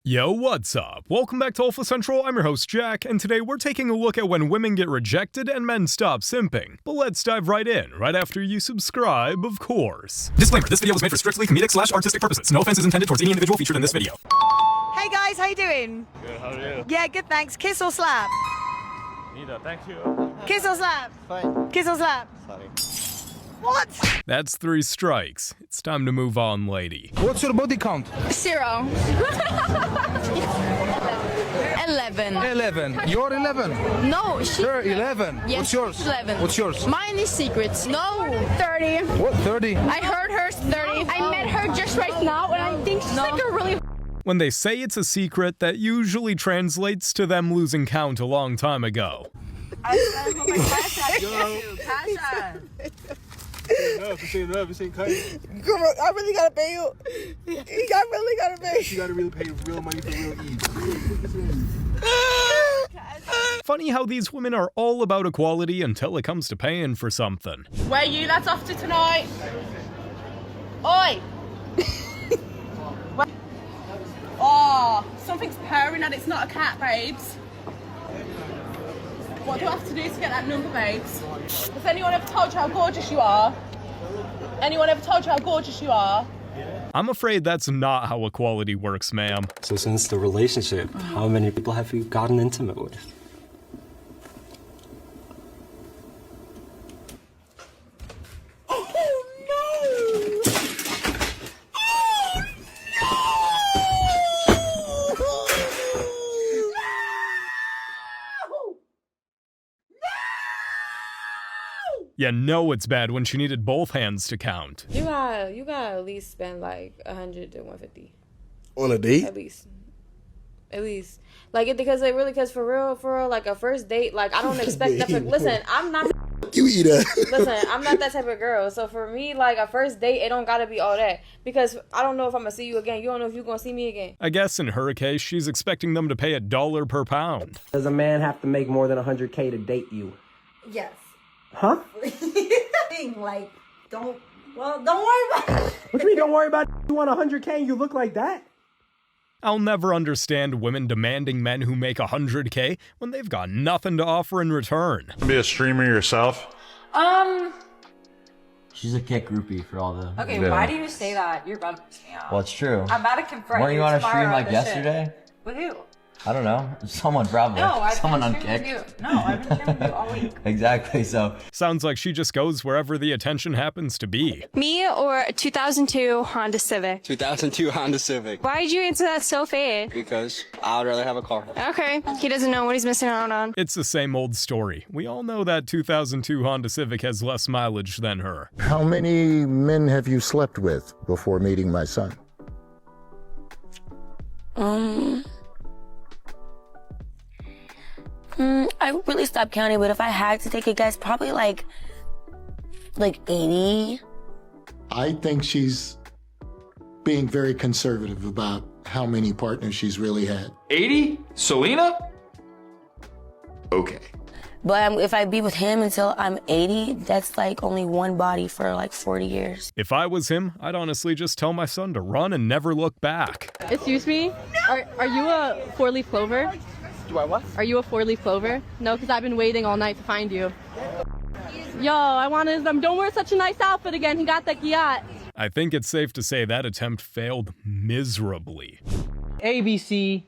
Yo, what's up? Welcome back to Alpha Central, I'm your host Jack, and today we're taking a look at when women get rejected and men stop simping. But let's dive right in, right after you subscribe, of course. Disclaimer, this video was made for strictly comedic/artistic purposes. No offense is intended towards any individual featured in this video. Hey guys, how you doing? Good, how are you? Yeah, good thanks. Kiss or slap? Neither, thank you. Kiss or slap? Fine. Kiss or slap? Sorry. What? That's 3 strikes. It's time to move on, lady. What's your body count? 0. 11. 11. You're 11. No, she's You're 11. Yes, What's yours? she's 11. What's yours? Mine is secrets. No, 30. What, 30? I heard her 30. I met her just right now, and I think she's like a really. When they say it's a secret, that usually translates to them losing count a long time ago. I really gotta pay you. I really gotta pay you. You gotta really pay real money for real ease. Funny how these women are all about equality until it comes to paying for something. Where you lads off to tonight? Oi! Oh, something's purring and it's not a cat, babes. What do I have to do to get that number, babes? Has anyone ever told you how gorgeous you are? Anyone ever told you how gorgeous you are? I'm afraid that's not how equality works, ma'am. So since the relationship, how many people have you gotten intimate with? You know it's bad when she needed both hands to count. You gotta at least spend like 100 to 150 On a date? at least. Like, because for real, like a first date, like I don't expect that. Listen, I'm not. You eat that. Listen, I'm not that type of girl. So for me, like a first date, it don't gotta be all that, because I don't know if I'm gonna see you again. You don't know if you're gonna see me again. I guess in her case, she's expecting them to pay $1 per pound. Does a man have to make more than 100K to date you? Yes. Huh? Like, don't worry about it. What do you mean don't worry about it? You want 100K and you look like that? I'll never understand women demanding men who make 100K when they've got nothing to offer in return. Be a streamer yourself? She's a kick groupie for all the. Okay, Yeah. why do you say that? You're about to piss me off. Well, it's true. I'm about to confront Weren't you on a stream like yesterday? With who? I don't know. Someone probably. No, I've Someone been on streaming kick. with you. No, I've been streaming with you all week. Exactly. So. Sounds like she just goes wherever the attention happens to be. Me or a 2002 Honda Civic? 2002 Honda Civic. Why did you answer that so fast? Because I'd rather have a car. Okay, he doesn't know what he's missing out on. It's the same old story. We all know that 2002 Honda Civic has less mileage than her. How many men have you slept with before meeting my son? I really stopped counting, but if I had to take a guess, probably like 80. I think she's being very conservative about how many partners she's really had. 80? Selena? Okay. But if I be with him until I'm 80, that's like only one body for like 40 years. If I was him, I'd honestly just tell my son to run and never look back. Excuse me? Are you a 4-leaf clover? Do I what? Are you a 4-leaf clover? No, because I've been waiting all night to find you. Yo, I wanted them. Don't wear such a nice outfit again. He got that yacht. I think it's safe to say that attempt failed miserably. ABC,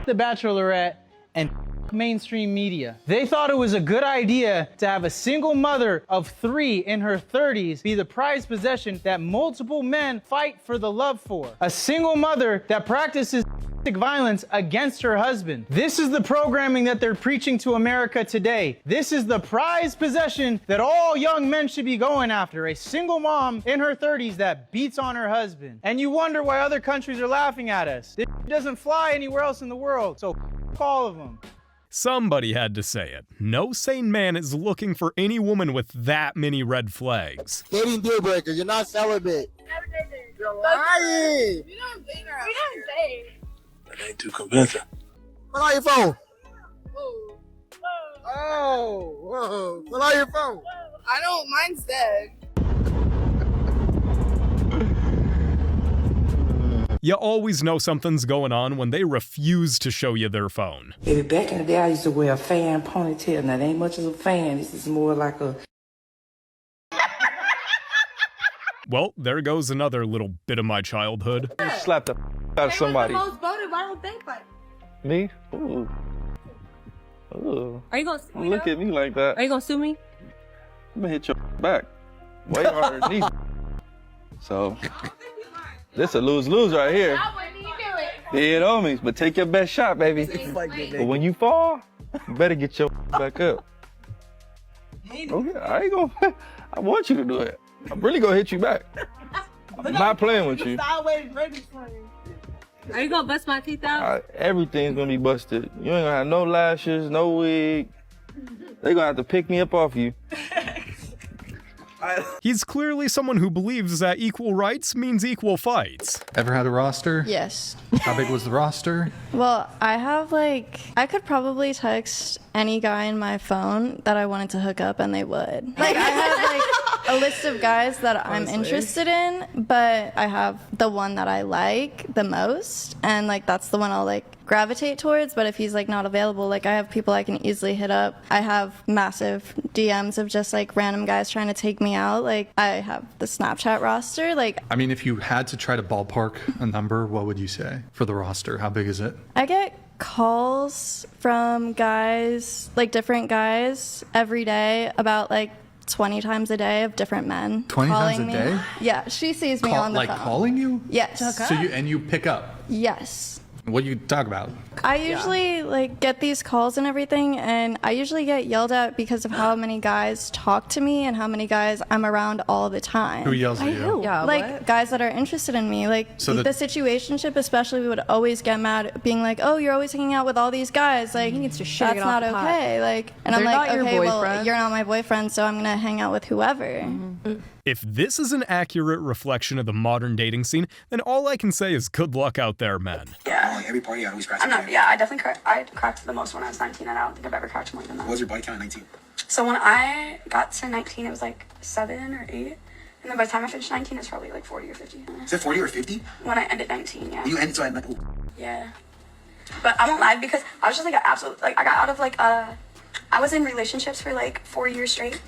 The Bachelorette, and mainstream media. They thought it was a good idea to have a single mother of 3 in her 30s be the prized possession that multiple men fight for the love for. A single mother that practices violence against her husband. This is the programming that they're preaching to America today. This is the prized possession that all young men should be going after. A single mom in her 30s that beats on her husband. And you wonder why other countries are laughing at us. This doesn't fly anywhere else in the world, so all of them. Somebody had to say it. No sane man is looking for any woman with that many red flags. Dating deal breaker. You're not celibate. You're lying. We don't date. That ain't too convincing. Pull out your phone. Whoa. Pull out your phone. I don't. Mine's dead. You always know something's going on when they refuse to show you their phone. Baby, back in the day, I used to wear a fan ponytail. Now, that ain't much of a fan. This is more like a... Well, there goes another little bit of my childhood. You slapped the out of somebody. Most voted, why don't they fight? Me? Ooh. Ooh. Are you gonna sue me? Look at me like that. Are you gonna sue me? I'm gonna hit your back. Way harder than these. So, this a lose-lose right here. Dead on me, but take your best shot, baby. But when you fall, you better get your back up. Okay, I ain't gonna, I want you to do it. I'm really gonna hit you back. I'm not playing with you. Are you gonna bust my teeth out? Everything's gonna be busted. You ain't gonna have no lashes, no wig. They gonna have to pick me up off you. He's clearly someone who believes that equal rights means equal fights. Ever had a roster? Yes. How big was the roster? Well, I have I could probably text any guy in my phone that I wanted to hook up and they would. I have a list of guys that I'm interested in, but I have the one that I like the most, and that's the one I'll gravitate towards. But if he's not available, I have people I can easily hit up. I have massive DMs of just random guys trying to take me out. I have the Snapchat roster. I mean, if you had to try to ballpark a number, what would you say for the roster? How big is it? I get calls from guys, different guys every day, about 20 times a day, of different men 20 calling times a me. day? Yeah, she sees me on the phone. Calling you? Yes. So you pick up? Yes. What do you talk about? I usually get these calls and everything, and I usually get yelled at because of how many guys talk to me and how many guys I'm around all the time. Who yells at you? Yeah, guys that are interested in me. So the situationship especially, we would always get mad, being oh, you're always hanging out with all these guys. He needs to shut it off. That's not okay. And I'm okay, well, you're not my boyfriend, so I'm gonna hang out with whoever. Mm-hmm. If this is an accurate reflection of the modern dating scene, then all I can say is good luck out there, men. Yeah, every party I always cracked. I definitely cracked. I cracked the most when I was 19, and I don't think I've ever cracked more than that. What was your body count at 19? So when I got to 19, it was 7 or 8, and then by the time I finished 19, it's probably 40 or 50. Is it 40 or 50? When I ended 19, yeah. You ended so I had Yeah, but I won't lie because I was just an absolute I got out of I was in relationships for 4 years straight,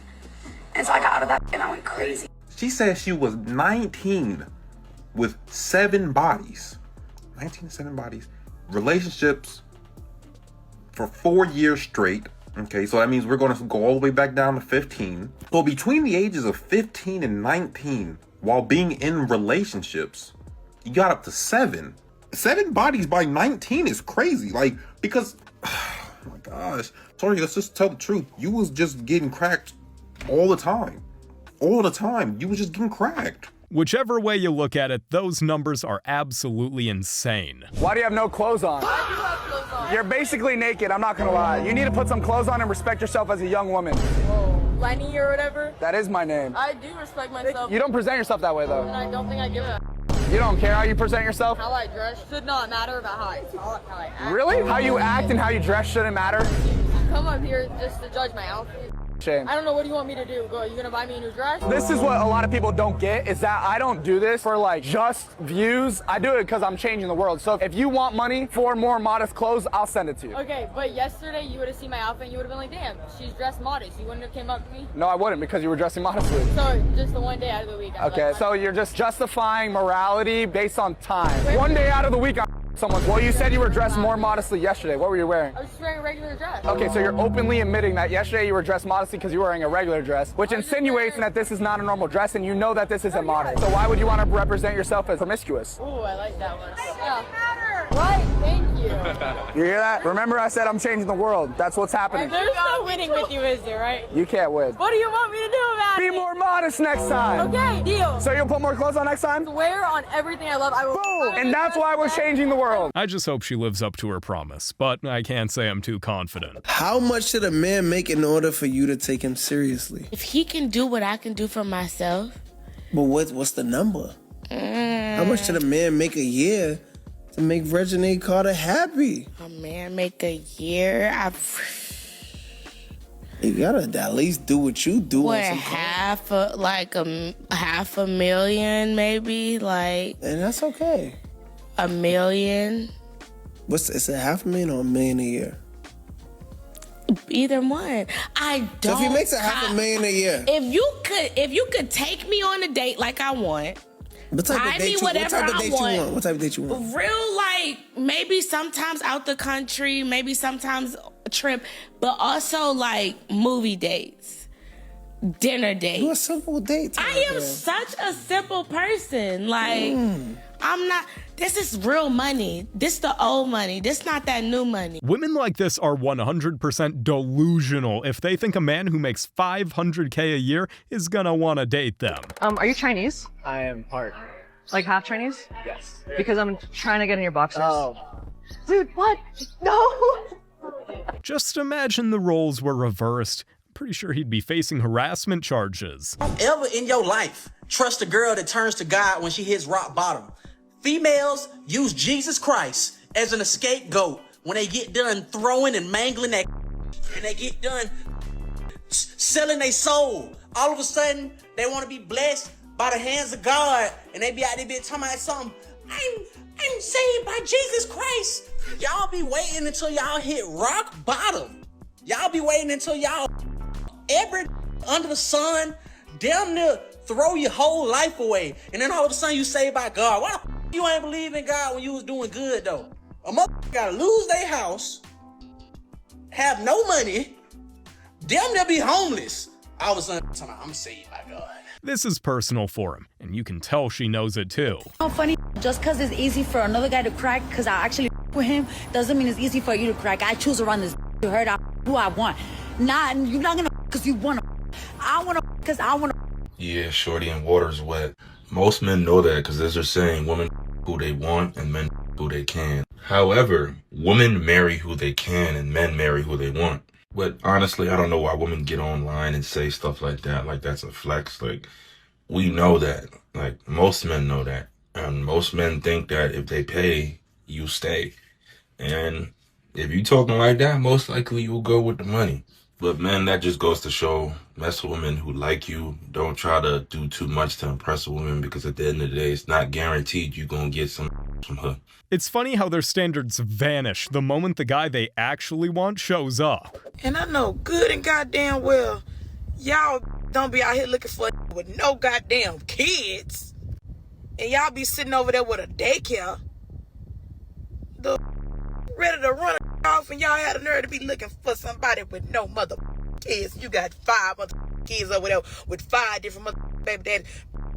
and so I got out of that and I went crazy. She said she was 19 with 7 bodies. 19 to 7 bodies. Relationships for 4 years straight. Okay, so that means we're going to go all the way back down to 15. So between the ages of 15 and 19, while being in relationships, you got up to 7. 7 bodies by 19 is crazy. Because, oh my gosh. Sorry, let's just tell the truth. You was just getting cracked all the time. All the time. You was just getting cracked. Whichever way you look at it, those numbers are absolutely insane. Why do you have no clothes on? Why do you have clothes on? You're basically naked, I'm not gonna lie. You need to put some clothes on and respect yourself as a young woman. Whoa, Lenny or whatever? That is my name. I do respect myself. You don't present yourself that way though. And I don't think I give a... You don't care how you present yourself? How I dress should not matter about how I talk, how I act. Really? How you act and how you dress shouldn't matter? Come up here just to judge my outfit. Shame. I don't know, what do you want me to do? Go, you gonna buy me a new dress? This is what a lot of people don't get, is that I don't do this for just views. I do it because I'm changing the world. So if you want money for more modest clothes, I'll send it to you. Okay, but yesterday you would have seen my outfit and you would have been like, damn, she's dressed modest. You wouldn't have came up to me? No, I wouldn't, because you were dressing modestly. So just the one day out of the week. Okay, so you're just justifying morality based on time. One day out of the week, someone. Well, you said you were dressed more modestly yesterday. What were you wearing? I was just wearing a regular dress. Okay, so you're openly admitting that yesterday you were dressed modestly because you were wearing a regular dress, which insinuates that this is not a normal dress, and you know that this isn't modest. So why would you want to represent yourself as promiscuous? Ooh, I like that one. Yeah. Right, thank you. You hear that? Remember I said I'm changing the world. That's what's happening. There's no winning with you, is there, right? You can't win. What do you want me to do about it? Be more modest next time. Okay, deal. So you'll put more clothes on next time? Swear on everything I love. I will. Boom! And that's why we're changing the world. I just hope she lives up to her promise, but I can't say I'm too confident. How much should a man make in order for you to take him seriously? If he can do what I can do for myself. But what's the number? How much should a man make a year to make Regina Carter happy? A man make a year? You gotta at least do what you do. What, half a million maybe? And that's okay. $1 million. Is it $500,000 or $1 million a year? Either one. I don't. So if he makes $500,000 a year, if you could take me on a date like I want. What type of date you want? What type of date you want? Real, like, maybe sometimes out the country, maybe sometimes a trip, but also like movie dates, dinner dates. You a simple date. I am such a simple person. Like, I'm not. This is real money. This the old money. This not that new money. Women like this are 100% delusional if they think a man who makes $500K a year is gonna wanna date them. Are you Chinese? I am part. Like half Chinese? Yes. Because I'm trying to get in your boxers. Oh. Dude, what? No! Just imagine the roles were reversed. I'm pretty sure he'd be facing harassment charges. Don't ever in your life trust a girl that turns to God when she hits rock bottom. Females use Jesus Christ as an scapegoat when they get done throwing and mangling that and they get done selling their soul. All of a sudden, they want to be blessed by the hands of God, and they be out there talking about something. I'm saved by Jesus Christ. Y'all be waiting until y'all hit rock bottom. Y'all be waiting until y'all every under the sun damn near throw your whole life away, and then all of a sudden you saved by God. Why the you ain't believe in God when you was doing good though? A motherfucker gotta lose their house, have no money, damn near be homeless. All of a sudden, I'm saved by God. This is personal for him, and you can tell she knows it too. How funny, just because it's easy for another guy to crack because I actually with him doesn't mean it's easy for you to crack. I choose to run this to hurt who I want. You're not gonna because you want to. I want to because I want to. Yeah, shorty, and water's wet. Most men know that because they're just saying women who they want and men who they can. However, women marry who they can and men marry who they want. But honestly, I don't know why women get online and say stuff like that. Like that's a flex. Like we know that. Like most men know that. And most men think that if they pay, you stay. And if you talking like that, most likely you'll go with the money. But man, that just goes to show, mess with women who like you. Don't try to do too much to impress a woman because at the end of the day, it's not guaranteed you're going to get some from her. It's funny how their standards vanish the moment the guy they actually want shows up. And I know good and goddamn well, y'all don't be out here looking for with no goddamn kids. And y'all be sitting over there with a daycare. Ready to run off, and y'all had a nerve to be looking for somebody with no mother kids. You got 5 mother kids over there with 5 different mother baby daddies.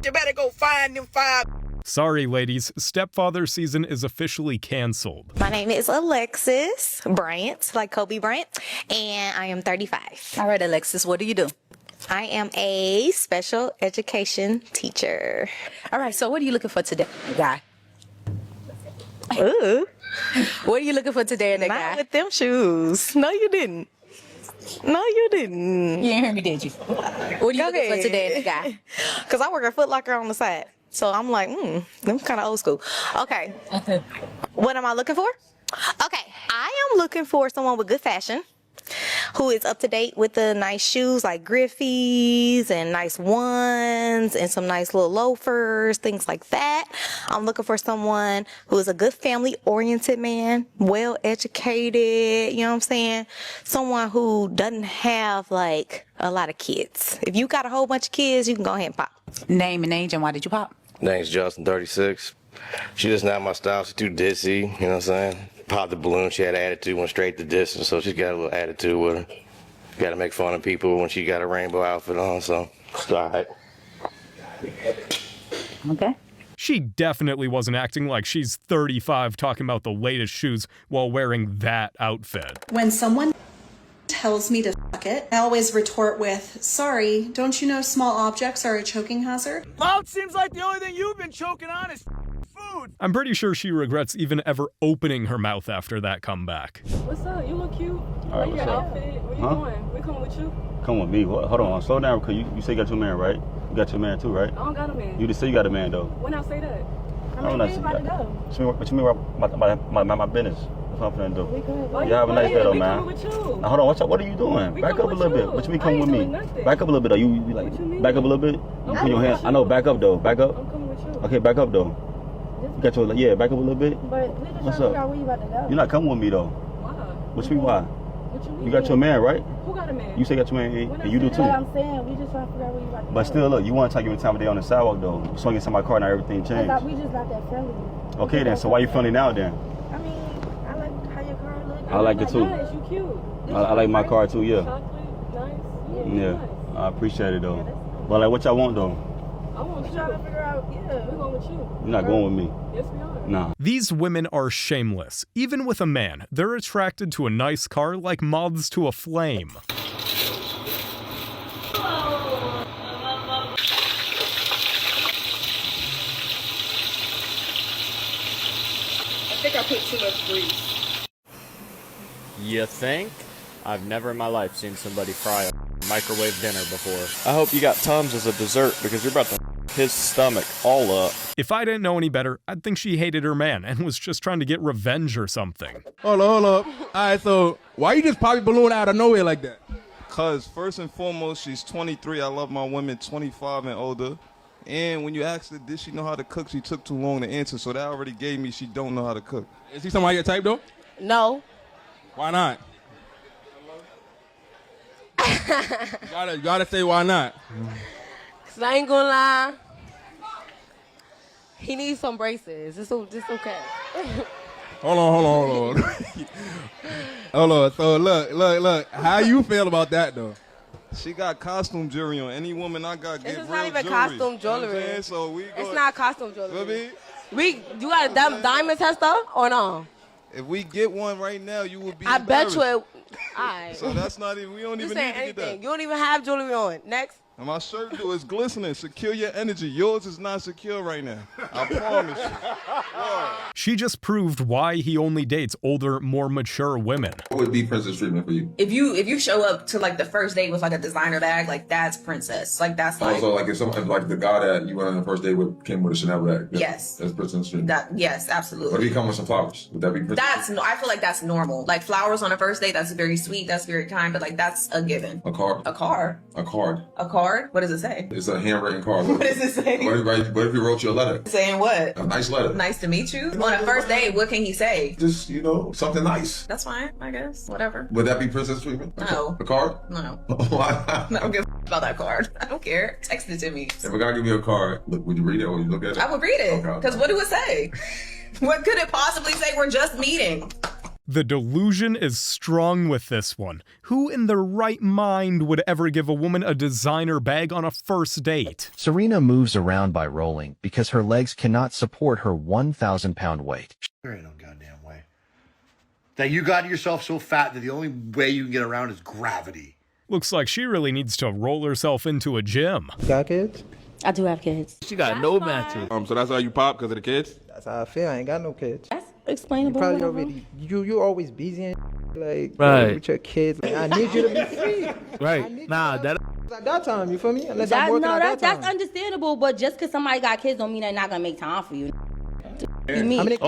You better go find them 5. Sorry, ladies, stepfather season is officially canceled. My name is Alexis Bryant, like Kobe Bryant, and I am 35. All right, Alexis, what do you do? I am a special education teacher. All right, so what are you looking for today, guy? Ooh. What are you looking for today in that guy? Not with them shoes. No, you didn't. No, you didn't. You didn't hear me, did you? What are you looking for today in that guy? Because I work at Foot Locker on the side. So I'm like, them kind of old school. Okay. What am I looking for? Okay, I am looking for someone with good fashion, who is up to date with the nice shoes like Griffey's and nice ones and some nice little loafers, things like that. I'm looking for someone who is a good family-oriented man, well-educated, you know what I'm saying? Someone who doesn't have like a lot of kids. If you got a whole bunch of kids, you can go ahead and pop. Name and age and why did you pop? Name's Justin, 36. She just not my style. She's too ditzy, you know what I'm saying? Popped the balloon, she had an attitude, went straight to distance, so she's got a little attitude with her. Got to make fun of people when she got a rainbow outfit on, so it's all right. Okay. She definitely wasn't acting like she's 35 talking about the latest shoes while wearing that outfit. When someone tells me to suck it, I always retort with, sorry, don't you know small objects are a choking hazard? Mouth seems like the only thing you've been choking on is food. I'm pretty sure she regrets even ever opening her mouth after that comeback. What's up? You look cute. All right, Your outfit. Where you going? We coming with you? Come with me. Hold on. Slow down because you say you got your man, right? You got your man too, right? I don't got a man. You just say you got a man, though. When I say that? I'm not saying that. What you mean about my business? That's what I'm finna do. You have a nice day, though, man. Now, hold on. What are you doing? Back up a little bit. What you mean come with me? Back up a little bit, though. You like back up a little bit? You put your hand. I know. Back up, though. Back up. I'm coming with you. Okay, back up, though. You got your, yeah, back up a little bit. But we just What's trying to up? figure out where you about to go. You're not coming with me though. Why? What you mean why? What you mean? You got your man, right? Who got a man? You say you got your man, and you do too. But I'm saying, we just trying to figure out where you about to go. But still, look, you want to take your time of day on the sidewalk though. You swing inside my car now, everything I changed. thought we just not that friendly. Okay then, so why you friendly now then? I mean, I like how your car looks. I like it too. Nice, you cute. I like my car too, yeah. Chocolate, nice. Yeah, I appreciate it though. But like, what y'all want though? I want you trying to figure out, yeah, we're going with you. You're not going with me. Yes, we are. Nah. These women are shameless. Even with a man, they're attracted to a nice car like moths to a flame. I think I put too much grease. You think? I've never in my life seen somebody fry a microwave dinner before. I hope you got Tums as a dessert because you're about to his stomach all up. If I didn't know any better, I'd think she hated her man and was just trying to get revenge or something. Hold up. Alright, so why you just pop your balloon out of nowhere like that? Cause first and foremost, she's 23. I love my women 25 and older. And when you asked her, did she know how to cook, she took too long to answer. So that already gave me she don't know how to cook. Is he somebody your type though? No. Why not? you gotta say why not. Cause I ain't gonna lie. He needs some braces. It's okay. Hold on. Hold on. So look. How you feel about that though? She got costume jewelry on. Any woman I got get real jewelry. It's not even costume jewelry. You know so it's not costume jewelry. You got diamonds and stuff or no? If we get one right now, you will be I bet you it. embarrassed. Alright. So that's not even, we don't even need to get that. You don't even have jewelry on. Next. And my shirt is glistening. Secure your energy. Yours is not secure right now. I promise you. She just proved why he only dates older, more mature women. What would be princess treatment for you? If you show up to like the first date with like a designer bag, like that's princess. Like that's like. Also, like if someone like the guy that you went on the first date with came with a Chanel bag. Yes. That's princess treatment. Yes, absolutely. What if he come with some flowers? Would that be princess? I feel like that's normal. Like flowers on a first date, that's very sweet, that's very kind, but like that's a given. A card. A card. A card. A card? What does it say? It's a handwritten card. What does it say? What if he wrote you a letter? Saying what? A nice letter. Nice to meet you. On a first date, what can he say? Just, something nice. That's fine, I guess. Whatever. Would that be princess treatment? No. A card? No. Why not? I don't give a about that card. I don't care. Text it to me. If a guy give me a card, would you read it or would you look at it? I would read it. Because what do it say? What could it possibly say? We're just meeting. The delusion is strong with this one. Who in their right mind would ever give a woman a designer bag on a first date? Serena moves around by rolling because her legs cannot support her 1,000-pound weight. There ain't no goddamn way. That you got yourself so fat that the only way you can get around is gravity. Looks like she really needs to roll herself into a gym. You got kids? I do have kids. She got no matches. So that's how you pop because of the kids? That's how I feel. I ain't got no kids. That's explainable. You probably already, you always busy and like Right. with your kids. Like, I need you to be free. Right. Nah, that. At that time, you feel me? Unless I'm working at that that's time. understandable, but just because somebody got kids don't mean they're not gonna make time for you. You mean?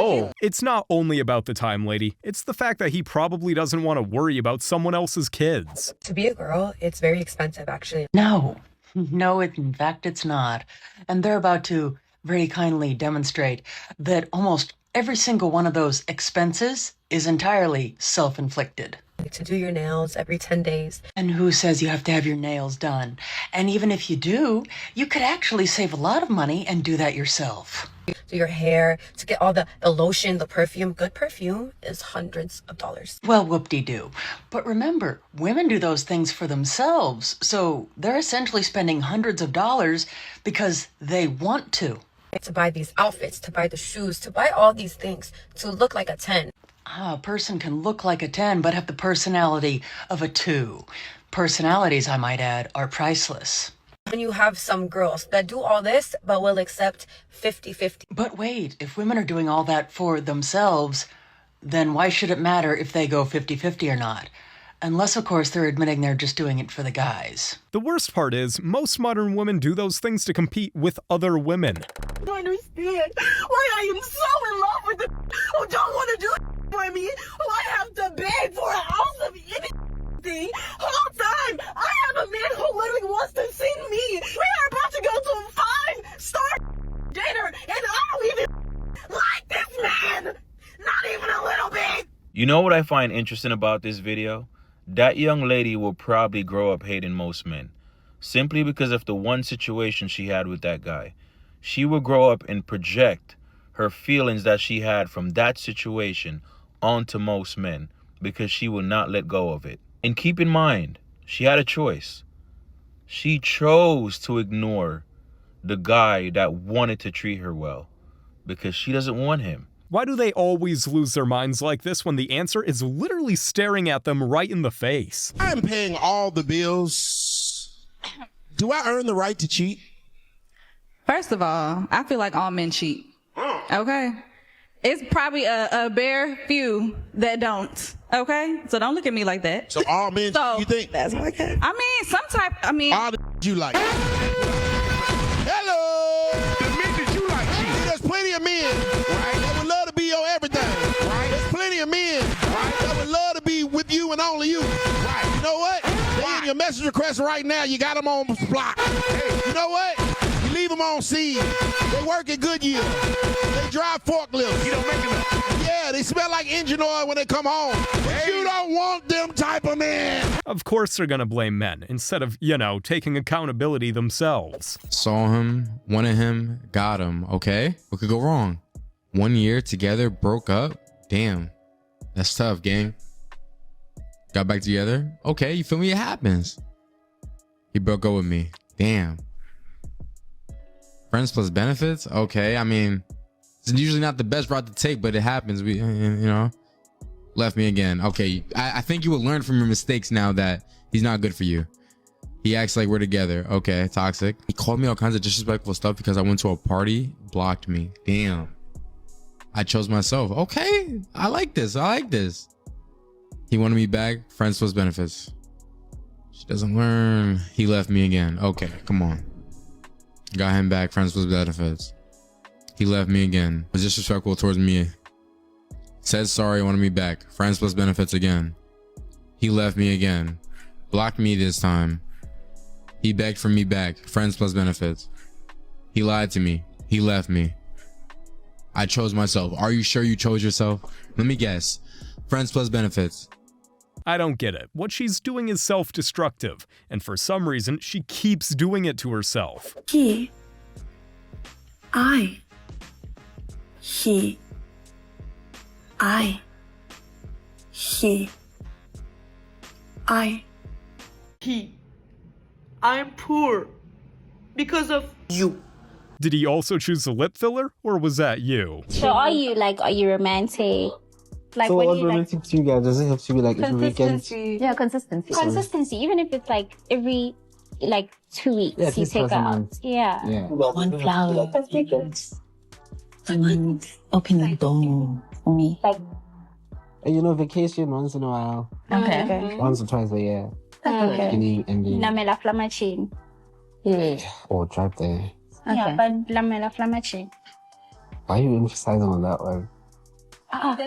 It's not only about the time, lady. It's the fact that he probably doesn't want to worry about someone else's kids. To be a girl, it's very expensive, actually. No, in fact, it's not. And they're about to very kindly demonstrate that almost every single one of those expenses is entirely self-inflicted. To do your nails every 10 days. And who says you have to have your nails done? And even if you do, you could actually save a lot of money and do that yourself. Do your hair, to get all the lotion, the perfume. Good perfume is hundreds of dollars. Well, whoop-de-doo. But remember, women do those things for themselves, so they're essentially spending hundreds of dollars because they want to. To buy these outfits, to buy the shoes, to buy all these things, to look like a 10. A person can look like a 10, but have the personality of a 2. Personalities, I might add, are priceless. When you have some girls that do all this, but will accept 50-50. But wait, if women are doing all that for themselves, then why should it matter if they go 50-50 or not? Unless, of course, they're admitting they're just doing it for the guys. The worst part is, most modern women do those things to compete with other women. I don't understand why I am so in love with the who don't want to do it for me, who I have to beg for an ounce of anything. Whole time, I have a man who literally wants to see me. We are about to go to a 5-star dinner, and I don't even You know what I find interesting about this video? That young lady will probably grow up hating most men, simply because of the one situation she had with that guy. She will grow up and project her feelings that she had from that situation onto most men because she will not let go of it. And keep in mind, she had a choice. She chose to ignore the guy that wanted to treat her well because she doesn't want him. Why do they always lose their minds like this when the answer is literally staring at them right in the face? I'm paying all the bills. Do I earn the right to cheat? First of all, I feel like all men cheat. Okay? It's probably a bare few that don't. Okay? So don't look at me like that. So all men, you think? That's okay. I mean, some type, all the you like. Hello! The men that you like cheat. There's plenty of men, right, that would love to be your everything. Right? There's plenty of men, right, that would love to be with you and only you. Right. You know what? They in your message request right now, you got them on block. Hey, you know what? You leave them on seed. They work at Goodyear. They drive forklifts. You don't make them. Yeah, they smell like engine oil when they come home. But you don't want them type of men. Of course they're gonna blame men instead of, taking accountability themselves. Saw him, wanted him, got him, okay? What could go wrong? 1 year together, broke up? Damn. That's tough, gang. Got back together? Okay, you feel me? It happens. He broke up with me. Damn. Friends plus benefits? Okay, I mean, it's usually not the best route to take, but it happens. We, left me again. Okay, I think you will learn from your mistakes now that he's not good for you. He acts like we're together. Okay, toxic. He called me all kinds of disrespectful stuff because I went to a party, blocked me. Damn. I chose myself. Okay, I like this. I like this. He wanted me back. Friends plus benefits. She doesn't learn. He left me again. Okay, come on. Got him back. Friends plus benefits. He left me again. Was disrespectful towards me. Said sorry, wanted me back. Friends plus benefits again. He left me again. Blocked me this time. He begged for me back. Friends plus benefits. He lied to me. He left me. I chose myself. Are you sure you chose yourself? Let me guess. Friends plus benefits. I don't get it. What she's doing is self-destructive, and for some reason, she keeps doing it to herself. He. I. He. I. He. I. He. I'm poor because of you. Did he also choose the lip filler, or was that you? So are you romantic? Like, so when what's you romantic to you guys? Does it have to be like every weekend? Yeah, consistency. Consistency, even if it's like every 2 weeks, Yeah, you take out. Yeah. One flower. Someone open the door for me. And vacation once in a while. Okay. Once or twice a year. Okay. Lamela flamachine. Yeah. Or drive there. Yeah, but lamela flamachine. Why are you emphasizing on that one?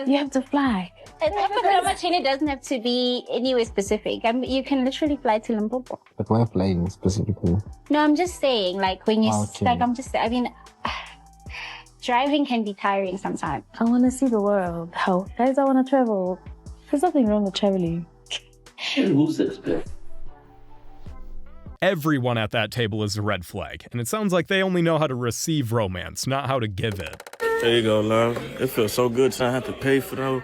You have to fly. It doesn't have to be anywhere specific. You can literally fly to Limpopo. But why flying specifically? No, I'm just saying, when you, okay. Driving can be tiring sometimes. I want to see the world. Guys, I want to travel. There's nothing wrong with traveling. Who's this bitch? Everyone at that table is a red flag, and it sounds like they only know how to receive romance, not how to give it. There you go, love. It feels so good to not have to pay for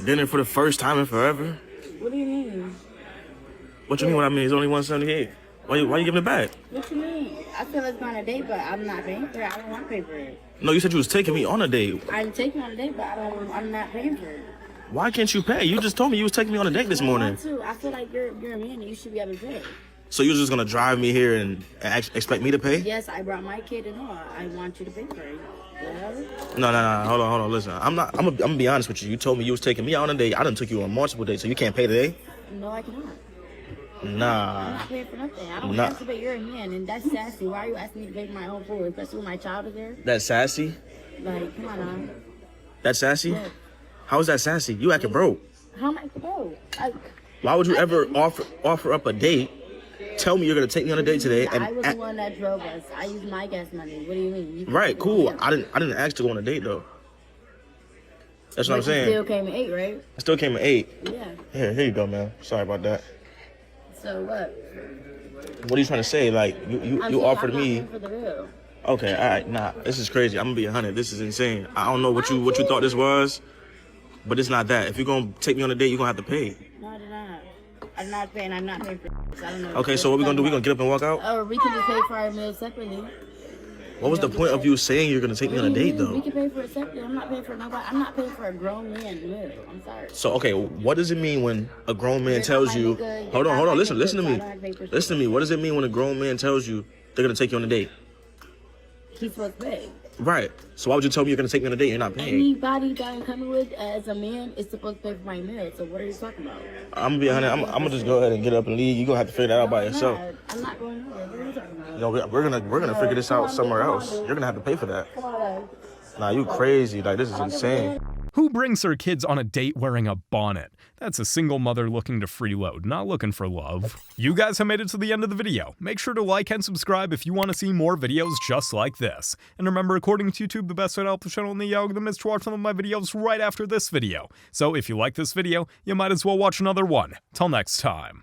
dinner for the first time in forever. What do you mean? What you mean what I mean? It's only $178. Why you giving it back? What you mean? I feel like going on a date, but I'm not paying for it. I don't want to pay for it. No, you said you was taking me on a date. I'm taking on a date, but I'm not paying for it. Why can't you pay? You just told me you was taking me on a date this morning. I feel like you're a man and you should be able to pay. So you're just gonna drive me here and expect me to pay? Yes, I brought my kid and all. I want you to pay for it. No. Hold on. Listen, I'm gonna be honest with you. You told me you was taking me on a date. I done took you on multiple dates, so you can't pay today? No, I cannot. Nah. I'm not paying for nothing. I don't have to pay. You're a man, and that's sassy. Why are you asking me to pay for my own food, especially when my child is there? That's sassy? Come on now. That's sassy? Yeah. How is that sassy? You acting broke. How am I broke? Why would you ever offer up a date? Tell me you're gonna take me on a date today. I was the one that drove us. I used my gas money. What do you mean? Right, cool. I didn't ask to go on a date though. That's what I'm saying. Still came at 8, right? I still came at 8. Yeah. Here you go, man. Sorry about that. So what? What are you trying to say? Like you offered me. For the real. Okay, all right, nah, this is crazy. I'm gonna be 100. This is insane. I don't know what you thought this was, but it's not that. If you're gonna take me on a date, you're gonna have to pay. No, I did not. I'm not paying. I'm not paying for this. I don't know. Okay, so what we gonna do? We gonna get up and walk out? Or we can just pay for our meals separately. What was the point of you saying you're gonna take me on a date, though? We can pay for it separately. I'm not paying for nobody. I'm not paying for a grown man meal. I'm sorry. So okay, what does it mean when a grown man tells you? Hold on. Listen to me. Listen to me. What does it mean when a grown man tells you they're gonna take you on a date? He's supposed to pay. Right. So why would you tell me you're gonna take me on a date and you're not paying? Anybody that I'm coming with as a man is supposed to pay for my meal. So what are you talking about? I'm gonna be 100. I'm gonna just go ahead and get up and leave. You're gonna have to figure that out by yourself. I'm not going nowhere. What are you talking about? You know, we're gonna figure this out somewhere else. You're gonna have to pay for that. Come on. Nah, you crazy. Like, this is insane. Who brings her kids on a date wearing a bonnet? That's a single mother looking to freeload, not looking for love. You guys have made it to the end of the video. Make sure to like and subscribe if you want to see more videos just like this. And remember, according to YouTube, the best way to help the channel in the algorithm is to watch some of my videos right after this video. So if you like this video, you might as well watch another one. Till next time.